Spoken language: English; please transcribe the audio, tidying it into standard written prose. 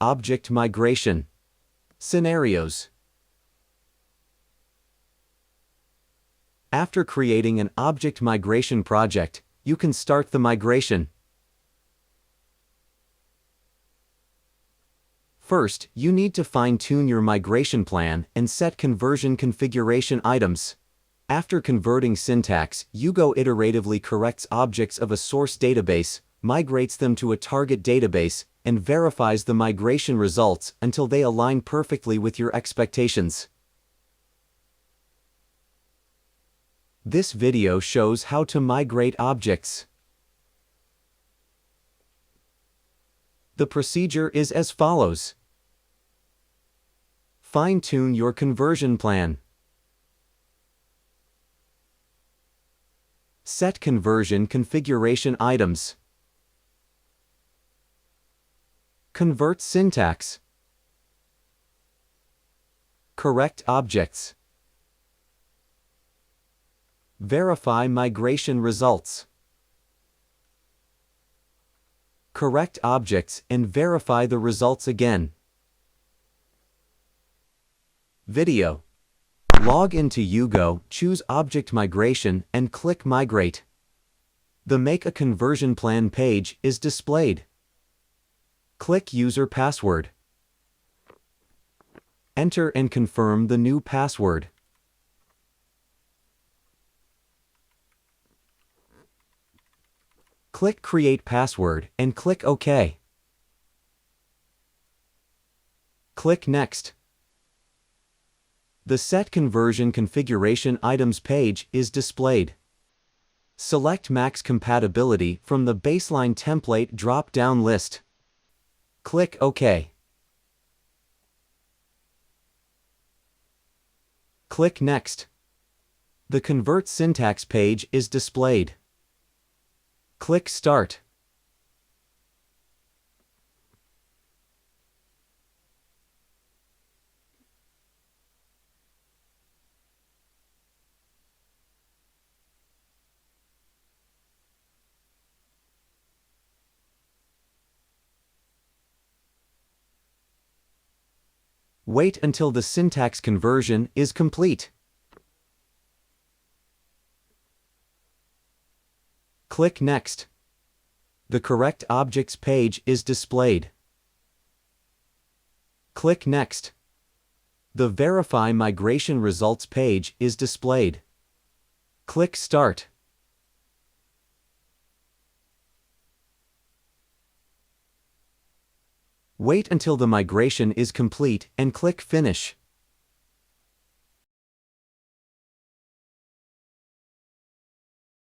object migration. Scenarios. After creating an object migration project, you can start the migration. First, you need to fine-tune your migration plan and set conversion configuration items. After converting syntax, UGO iteratively corrects objects of a source database, migrates them to a target database, and verifies the migration results until they align perfectly with your expectations. This video shows how to migrate objects. The procedure is as follows. Fine-tune your conversion plan. Set conversion configuration items. Convert syntax. Correct objects. Verify migration results. Correct objects and verify the results again. Video. Log into UGO, choose Object Migration, and click Migrate. The Make a Conversion Plan page is displayed. Click User Password. Enter and confirm the new password. Click Create Password and click OK. Click Next. The Set Conversion Configuration Items page is displayed. Select Max Compatibility from the Baseline Template drop-down list. Click OK. Click Next. The Convert Syntax page is displayed. Click Start. Wait until the syntax conversion is complete. Click Next. The correct objects page is displayed. Click Next. The Verify Migration Results page is displayed. Click Start. Wait until the migration is complete and click Finish.